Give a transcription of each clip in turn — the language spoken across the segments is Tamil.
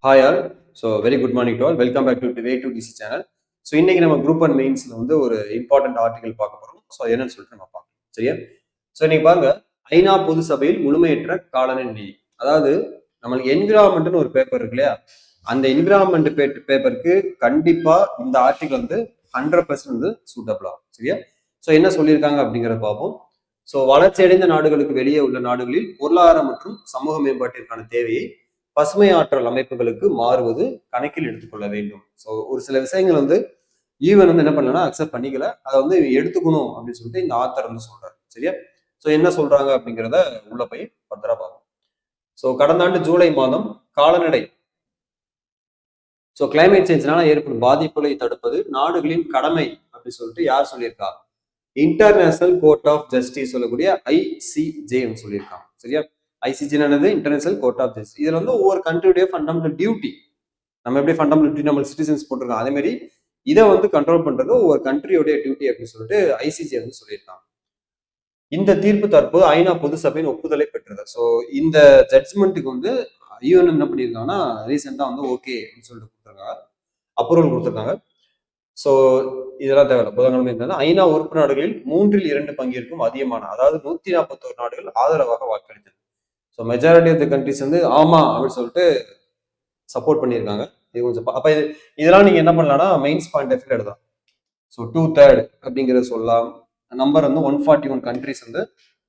Hi all. So very good morning to all. Welcome back to way to DC channel. ஸோ இன்னைக்கு நம்ம குரூப் அண்ட் மெயின்ஸ்ல வந்து ஒரு இம்பார்ட்டன்ட் ஆர்டிகல் பார்க்க போறோம். ஸோ என்னன்னு சொல்லிட்டு நம்ம பார்க்கலாம். சரியா? ஸோ இன்னைக்கு பாருங்க, ஐநா பொது சபையில் முழுமையற்ற காலநிலை நிதி. அதாவது நம்மளுக்கு என்விரான்மெண்ட்னு ஒரு பேப்பர் இருக்கு இல்லையா, அந்த என்விரான்மெண்ட் பேப்பருக்கு கண்டிப்பா இந்த ஆர்டிகல் வந்து 100% வந்து சூட்டபிள் ஆகும். சரியா? ஸோ என்ன சொல்லியிருக்காங்க அப்படிங்கிறத பார்ப்போம். ஸோ வளர்ச்சியடைந்த நாடுகளுக்கு வெளியே உள்ள நாடுகளில் பொருளாதார மற்றும் சமூக மேம்பாட்டிற்கான தேவையை பசுமை ஆற்றல் அமைப்புகளுக்கு மாறுவது கணக்கில் எடுத்துக்கொள்ள வேண்டும். ஸோ ஒரு சில விஷயங்கள் வந்து ஈவன் வந்து என்ன பண்ணலன்னா அக்செப்ட் பண்ணிக்கல, அதை வந்து எடுத்துக்கணும் அப்படின்னு சொல்லிட்டு இந்த ஆத்தர் வந்து சொல்றாரு. சரியா? ஸோ என்ன சொல்றாங்க அப்படிங்கிறத உள்ள போய் பத்திரா பார்ப்போம். ஸோ கடந்த ஆண்டு ஜூலை மாதம் காலநிலை கிளைமேட் சேஞ்ச்னால ஏற்படும் பாதிப்புகளை தடுப்பது நாடுகளின் கடமை அப்படின்னு சொல்லிட்டு யார் சொல்லியிருக்கா? இன்டர்நேஷனல் கோர்ட் ஆஃப் ஜஸ்டிஸ் சொல்லக்கூடிய ICJ சொல்லியிருக்காங்க. சரியா? ஐசிஜினது இன்டர்நேஷனல் கோர்ட் ஆஃப் ஜஸ்டிஸ். இதுல வந்து ஒவ்வொரு கண்ட்ரியுடைய ஃபண்டமெண்டல் டியூட்டி, நம்ம எப்படி ஃபண்டமெண்டல் டியூட்டி நம்ம சிட்டிசன்ஸ் போட்டிருக்கோம், அதே மாதிரி இதை வந்து கண்ட்ரோல் பண்றது ஒவ்வொரு கண்ட்ரியோடைய டியூட்டி அப்படின்னு சொல்லிட்டு ICJ வந்து சொல்லியிருக்காங்க. இந்த தீர்ப்பு தற்போது ஐநா பொது சபையின் ஒப்புதலை பெற்றது. ஸோ இந்த ஜட்ஜ்மெண்ட்டுக்கு வந்து UN என்ன பண்ணியிருக்காங்கன்னா ரீசெண்டா வந்து ஓகே அப்படின்னு சொல்லிட்டு கொடுத்துருக்காங்க, அப்ரூவல் கொடுத்துருக்காங்க. ஸோ இதெல்லாம் தேவையில்ல. புதன்கிழமை இருந்தாலும் ஐநா உறுப்பு நாடுகளில் 3/2 பங்கிற்கும் அதிகமான, அதாவது 141 நாடுகள் ஆதரவாக வாக்களித்தது. So majority of the countries வந்து ஆமா அப்படின்னு சொல்லிட்டு சப்போர்ட் பண்ணியிருக்காங்க. இது கொஞ்சம் அப்ப இதெல்லாம் நீங்க என்ன பண்ணலாம்னா மெயின்ஸ் பாயிண்ட் ஆஃப் வியூ எழுதலாம். ஸோ 2/3 அப்படிங்கிறத சொல்லலாம். நம்பர் வந்து 141 கண்ட்ரிஸ் வந்து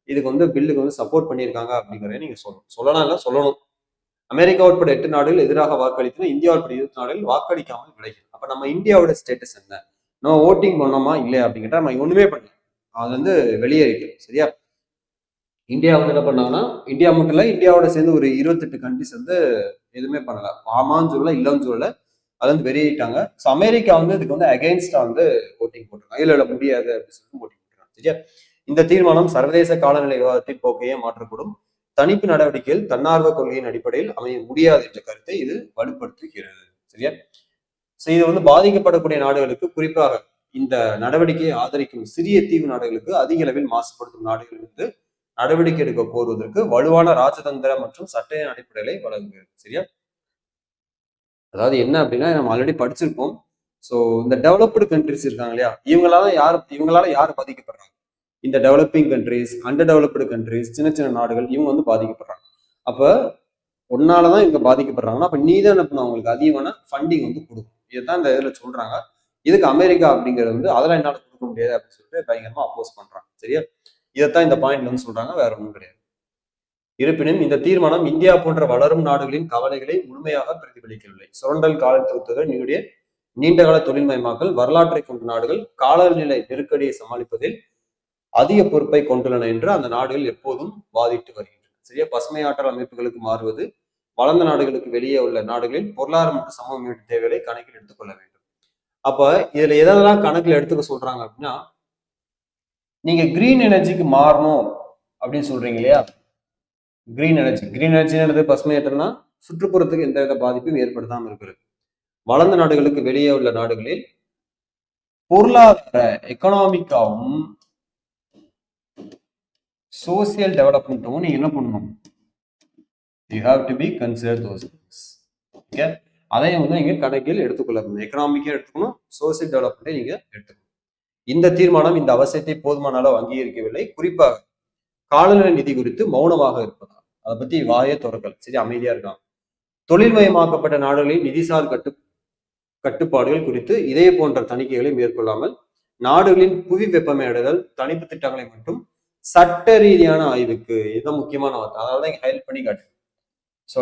இதுக்கு வந்து பில்லுக்கு வந்து சப்போர்ட் பண்ணியிருக்காங்க அப்படிங்கிறத நீங்க சொல்லலாம் இல்லை சொல்லணும். அமெரிக்கா உட்பட 8 நாடுகள் எதிராக வாக்களித்தன, இந்தியா உட்பட 20 நாடுகள் வாக்களிக்காமல் விலகின. அப்ப நம்ம இந்தியாவோட ஸ்டேட்டஸ் என்ன? நம்ம ஓட்டிங் பண்ணோமா இல்லையா அப்படிங்கிட்ட நம்ம ஒண்ணுமே பண்ணல, அது வந்து வெளியேறிட்டு. சரியா? இந்தியா வந்து என்ன பண்ணாங்கன்னா, இந்தியா மட்டும் இல்லை, இந்தியாவோட சேர்ந்து ஒரு 28 கண்ட்ரிஸ் வந்து எதுவுமே பண்ணல. ஆமான்னு சொல்லல, இல்லைன்னு சொல்லல, அது வந்து வெளியிட்டாங்க. ஸோ அமெரிக்கா வந்து இதுக்கு வந்து அகைன்ஸ்டா வந்து ஓட்டிங் போட்டிருக்காங்க. இல்ல முடியாது அப்படின்னு சொல்லிட்டு ஓட்டிங் போட்டிருக்காங்க. சரியா? இந்த தீர்மானம் சர்வதேச காலநிலை விவாதத்தின் போக்கையே மாற்றக்கூடும், தணிப்பு நடவடிக்கைகள் தன்னார்வ கொள்கையின் அடிப்படையில் அமைய முடியாது என்ற கருத்தை இது வலுப்படுத்துகிறது. சரியா? ஸோ இது வந்து பாதிக்கப்படக்கூடிய நாடுகளுக்கு, குறிப்பாக இந்த நடவடிக்கையை ஆதரிக்கும் சிறிய தீவு நாடுகளுக்கு, அதிக அளவில் மாசுபடுத்தும் நாடுகள் வந்து நடவடிக்கை எடுக்க கோருவதற்கு வலுவான ராஜதந்திர மற்றும் சட்ட அடிப்படைகளை வழங்குகிறது. சரியா? அதாவது என்ன அப்படின்னா, நம்ம ஆல்ரெடி படிச்சிருப்போம். ஸோ இந்த டெவலப்டு கண்ட்ரிஸ் இருக்காங்க இல்லையா, இவங்களால யார் பாதிக்கப்படுறாங்க? இந்த developing countries, under developed countries, சின்ன சின்ன நாடுகள், இவங்க வந்து பாதிக்கப்படுறாங்க. அப்ப ஒன்னாலதான் இவங்க பாதிக்கப்படுறாங்கன்னா, அப்ப நீ தான் என்ன பண்ண அவங்களுக்கு அதிகமான ஃபண்டிங் வந்து கொடுக்கும். இதுதான் இந்த இதுல சொல்றாங்க. இதுக்கு அமெரிக்கா அப்படிங்கிறது வந்து அதெல்லாம் என்னால கொடுக்க முடியாது அப்படின்னு சொல்லிட்டு பயங்கரமா அப்போஸ் பண்றாங்க. சரியா? இதைத்தான் இந்த பாயிண்ட்ல வந்து சொல்றாங்க, வேற ஒன்றும் கிடையாது. இருப்பினும் இந்த தீர்மானம் இந்தியா போன்ற வளரும் நாடுகளின் கவலைகளை முழுமையாக பிரதிபலிக்கவில்லை. சுரண்டல் காலத்துவத்துடன் நீண்டகால தொழில்மயமாக்கல், வரலாற்றை கொண்ட நாடுகள் காலநிலை நெருக்கடியை சமாளிப்பதில் அதிக பொறுப்பை கொண்டுள்ளன என்று அந்த நாடுகள் எப்போதும் வாதிட்டு வருகின்றன. சரியா? பசுமை ஆற்றல் அமைப்புகளுக்கு மாறுவது வளர்ந்த நாடுகளுக்கு வெளியே உள்ள நாடுகளில் பொருளாதார மற்றும் சமூக மேம்பாட்டு தேவைகளை கணக்கில் எடுத்துக்கொள்ள வேண்டும். அப்ப இதுல எதெல்லாம் கணக்கில் எடுத்துக்க சொல்றாங்க அப்படின்னா, நீங்க கிரீன் எனர்ஜிக்கு மாறணும் அப்படின்னு சொல்றீங்க இல்லையா? கிரீன் எனர்ஜின்றது பசுமையற்றனா சுற்றுப்புறத்துக்கு எந்த வித பாதிப்பும் ஏற்படுத்தாமல் இருக்கிறது. வளர்ந்த நாடுகளுக்கு வெளியே உள்ள நாடுகளில் பொருளாதார எக்கனாமிக்காவும் சோசியல் டெவலப்மெண்ட்டும் நீங்க என்ன பண்ணணும்? You have to be consider those things. Okay, அதையும் வந்து நீங்க கணக்கில் எடுத்துக்கொள்ளணும். எக்கனாமிக்கா எடுத்துக்கணும், சோசியல் டெவலப்மெண்ட்டை நீங்க எடுத்துக்கணும். இந்த தீர்மானம் இந்த அவசியத்தை போதுமான அளவு அங்கீகரிக்கவில்லை. குறிப்பாக காலநிலை நிதி குறித்து மௌனமாக இருப்பதால் அதை பத்தி வாயே திறக்கல. சரி, அமைதியா இருக்காங்க. தொழில்மயமாக்கப்பட்ட நாடுகளின் நிதிசார் கட்டுப்பாடுகள் குறித்து இதே போன்ற தணிக்கைகளை மேற்கொள்ளாமல் நாடுகளின் புவி வெப்பமடைதல் தணிப்பு திட்டங்களை மட்டும் சட்ட ரீதியான ஆய்வுக்கு, இதுதான் முக்கியமான வார்த்தை, அதனாலதான் இங்க ஹைலைட் பண்ணி காட்டு. ஸோ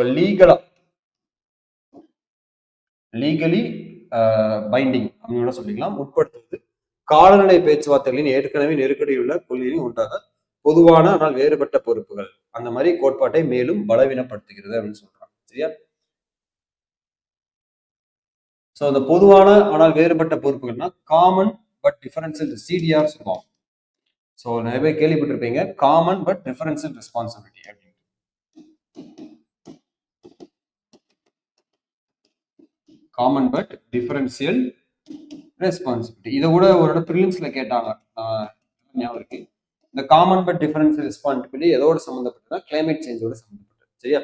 லீகலி பைண்டிங் அப்படின்னு சொல்லிக்கலாம், உட்படுத்துவது காலநிலை பேச்சுவார்த்தைகளின் ஏற்கனவே நெருக்கடியுள்ள கொள்கையின் உண்டாக பொதுவான ஆனால் வேறுபட்ட பொறுப்புகள், அந்த மாதிரி கோட்பாட்டை மேலும் பலவீனப்படுத்துகிறது அப்படின்னு சொல்றாங்க. சரியா? ஸோ அந்த பொதுவான ஆனால் வேறுபட்ட பொறுப்புகள்னா காமன் பட் டிஃபரன்சியல், CDR சொல்லுவோம். ஸோ நிறைய பேர் கேள்விப்பட்டிருப்பீங்க, காமன் பட் டிஃபரன்சியல் ரெஸ்பான்சிபிலிட்டி அப்படின்னு. காமன் பட் டிஃபரன்சியல் ரெஸ்பான்சிபிலிட்டி, இதை கூட ஒரு ப்ரிலிம்ஸ்ல கேட்டாங்க, ஞாபகம் இருக்கு. இந்த காமன் பட் டிஃபரன்சியல் ரெஸ்பான்சிபிலிட்டி எதோட சம்மந்தப்பட்டதுன்னா கிளைமேட் சேஞ்சோட சம்மந்தப்பட்டது. சரியா?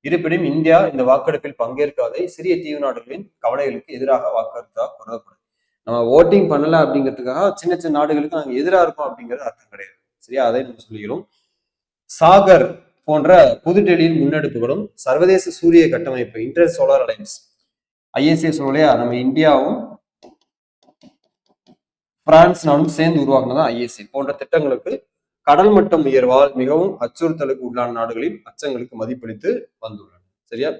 இருப்பினும் இந்தியா இந்த வாக்கெடுப்பில் பங்கேற்காத சிறிய தீவு நாடுகளின் கவலைகளுக்கு எதிராக வாக்கெடுத்தா கருதப்படும். நம்ம ஓட்டிங் பண்ணல அப்படிங்கிறதுக்காக சின்ன சின்ன நாடுகளுக்கு நாங்கள் எதிராக இருக்கோம் அப்படிங்கிறது அர்த்தம் கிடையாது. சரியா, அதை நம்ம சொல்லிக்கிறோம். சாகர் போன்ற புதுடெல்லியின் முன்னெடுப்புகளும் சர்வதேச சூரிய கட்டமைப்பு இன்டர் சோலார் அலைன்ஸ் ISA சொல்லலையா, நம்ம இந்தியாவும் பிரான்ஸ் நாடும் சேர்ந்து உருவாக்குனதான் ISA போன்ற திட்டங்களுக்கு கடல் மட்டம் உயர்வால் மிகவும் அச்சுறுத்தலுக்கு உள்ளான நாடுகளின் அச்சங்களுக்கு மதிப்பளித்து வந்துள்ளன. சரியா,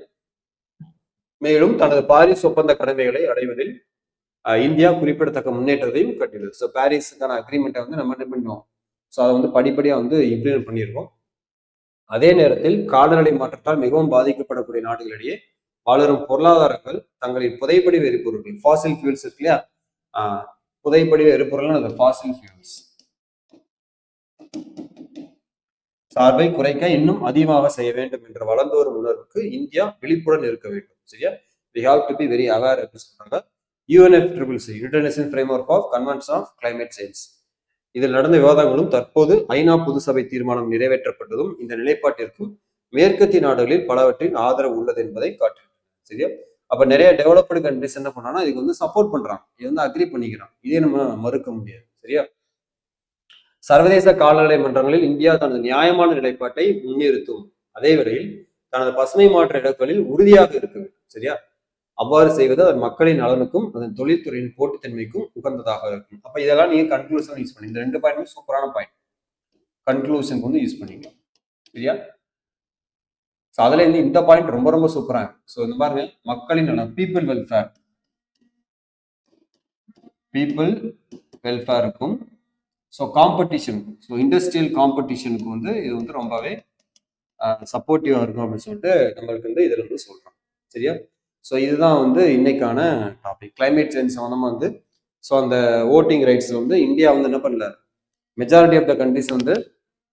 மேலும் தனது பாரிஸ் ஒப்பந்த கடமைகளை அடைவதில் இந்தியா குறிப்பிடத்தக்க முன்னேற்றத்தையும் கட்டியுள்ளது. ஸோ பாரிஸுக்கான அக்ரிமெண்ட்டை வந்து நம்ம என்ன பண்ணுவோம், ஸோ அதை வந்து படிப்படியாக வந்து இம்ப்ளிமெண்ட் பண்ணியிருக்கோம். அதே நேரத்தில் காலநிலை மாற்றத்தால் மிகவும் பாதிக்கப்படக்கூடிய நாடுகளிடையே வளரும் பொருளாதாரங்கள் தங்களின் புதைப்படிவ எரிபொருட்கள் ஃபாசில் ஃபியூல்ஸ் இருக்கு இல்லையா, புதைப்படிவ எரிபொருள் அந்த ஃபாசில் ஃபியூல்ஸ் சார்பை குறைக்க இன்னும் அதிகமாக செய்ய வேண்டும் என்ற வளர்ந்து வரும் உணர்வுக்கு இந்தியா விழிப்புடன் இருக்க வேண்டும். சரியா, we have to be very aware அப்படின்னு சொல்றாங்க. UNFCCC international framework of convention of climate change இதில் நடந்த விவாதங்களும் தற்போது ஐநா பொதுசபை தீர்மானம் நிறைவேற்றப்பட்டதும் இந்த நிலைப்பாட்டிற்கு மேற்கத்திய நாடுகளில் பலவற்றின் ஆதரவு உள்ளது என்பதை காட்டுகிறது. சரியா, அப்ப நிறைய டெவலப்டு கண்ட்ரிஸ் என்ன பண்ணாங்கன்னா இதுக்கு வந்து சப்போர்ட் பண்றாங்க, இது வந்து அக்ரி பண்ணிக்கிறான், இதே நம்ம மறுக்க முடியாது. சரியா, சர்வதேச காலநிலை மன்றங்களில் இந்தியா தனது நியாயமான நிலைப்பாட்டை முன்னிறுத்தும் அதே வேளையில் தனது பசுமை மாற்ற இலக்குகளில் உறுதியாக இருக்குது. சரியா, அவ்வாறு செய்வது அதன் மக்களின் நலனுக்கும் அதன் தொழில்துறையின் போட்டித்தன்மைக்கும் உகந்ததாக இருக்கும். அப்ப இதெல்லாம் நீங்க கன்க்ளூஷன் யூஸ் பண்ணி இந்த 2 பாயிண்ட் சூப்பரான பாயிண்ட் கன்க்ளூஷனுக்கு வந்து யூஸ் பண்ணிக்கலாம். சரியா, ஸோ அதுல இருந்து இந்த பாயிண்ட் ரொம்ப ரொம்ப சூப்பரா இருக்கு. ஸோ இந்த பாருங்க, மக்களின் நலன் பீப்புள் வெல்ஃபேருக்கும் ஸோ காம்படிஷன், ஸோ இண்டஸ்ட்ரியல் காம்படிஷனுக்கு வந்து இது வந்து ரொம்பவே சப்போர்ட்டிவா இருக்கும் அப்படின்னு சொல்லிட்டு நம்மளுக்கு வந்து இதுல வந்து சொல்றோம். சரியா, ஸோ இதுதான் வந்து இன்னைக்கான டாபிக் கிளைமேட் சேஞ்ச் சம்மந்தமா வந்து. ஸோ அந்த ஓட்டிங் ரைட்ஸ்ல வந்து இந்தியா வந்து என்ன பண்ணல, மெஜாரிட்டி ஆஃப் த கண்ட்ரிஸ் வந்து,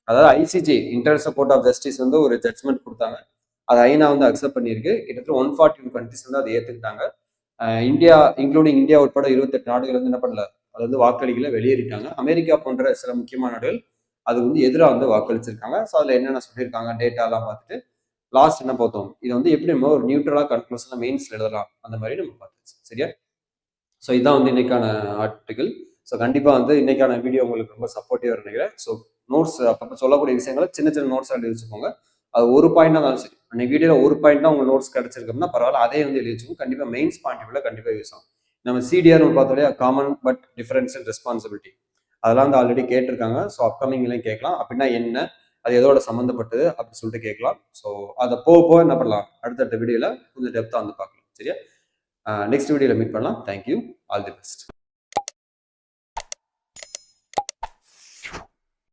அதாவது ICJ international court of justice வந்து ஒரு ஜட்மெண்ட் கொடுத்தாங்க, அது ஐநா வந்து அக்செப்ட் பண்ணியிருக்கு. கிட்டத்தட்ட 142 கண்ட்ரிஸ் வந்து அதை ஏற்றுக்கிட்டாங்க. இந்தியா இன்க்ளூடிங் இந்தியா உட்பட 28 நாடுகள் வந்து என்ன பண்ணல, அது வந்து வாக்களிக்கல, வெளியேறிட்டாங்க. அமெரிக்கா போன்ற சில முக்கியமான நாடுகள் அது வந்து எதிராக வந்து வாக்களிச்சிருக்காங்க. ஸோ அதில் என்னென்ன சொல்லியிருக்காங்க டேட்டாலாம் பார்த்துட்டு லாஸ்ட் என்ன பார்த்தோம், இதை வந்து எப்படி நம்ம ஒரு நியூட்ரலா கன்க்ளூஷன்ல மெயின்ஸ்ல எழுதலாம் அந்த மாதிரி நம்ம பார்த்துச்சு. சரியா, ஸோ இதுதான் வந்து இன்னைக்கான ஆர்டிகிள். ஸோ கண்டிப்பா வந்து இன்னைக்கான வீடியோ உங்களுக்கு ரொம்ப சப்போர்ட்டிவா நினைக்கிறேன். ஸோ நோட்ஸ் அப்பப்போ சொல்லக்கூடிய விஷயங்களை சின்ன சின்ன நோட்ஸ் எழுதி வச்சுக்கோங்க. அது ஒரு பாயிண்ட் தான் சரி, அன்னைக்கு வீடியோல ஒரு பாயிண்ட் தான் உங்க நோட்ஸ் கிடைச்சிருக்கோம்னா பரவாயில்ல, அதே வந்து எழுதி வச்சுக்கோங்க. கண்டிப்பா மெயின்ஸ் பாயிண்ட் கண்டிப்பா யூஸ் ஆகும். நம்ம CDR பார்த்தோம், காமன் பட் டிஃபரன்ஷியல் ரெஸ்பான்சிபிலிட்டி, அதெல்லாம் வந்து ஆல்ரெடி கேட்டிருக்காங்க. ஸோ அப்கமிங்லையும் கேட்கலாம். அப்படின்னா என்ன, அது எதோட சம்மந்தப்பட்டது அப்படின்னு சொல்லிட்டு கேட்கலாம். ஸோ அதை போக என்ன பண்ணலாம், அடுத்தடுத்த வீடியோல கொஞ்சம் டெப்த்தாக வந்து பார்க்கலாம். சரியா, நெக்ஸ்ட் வீடியோல மீட் பண்ணலாம். Thank you, all the best.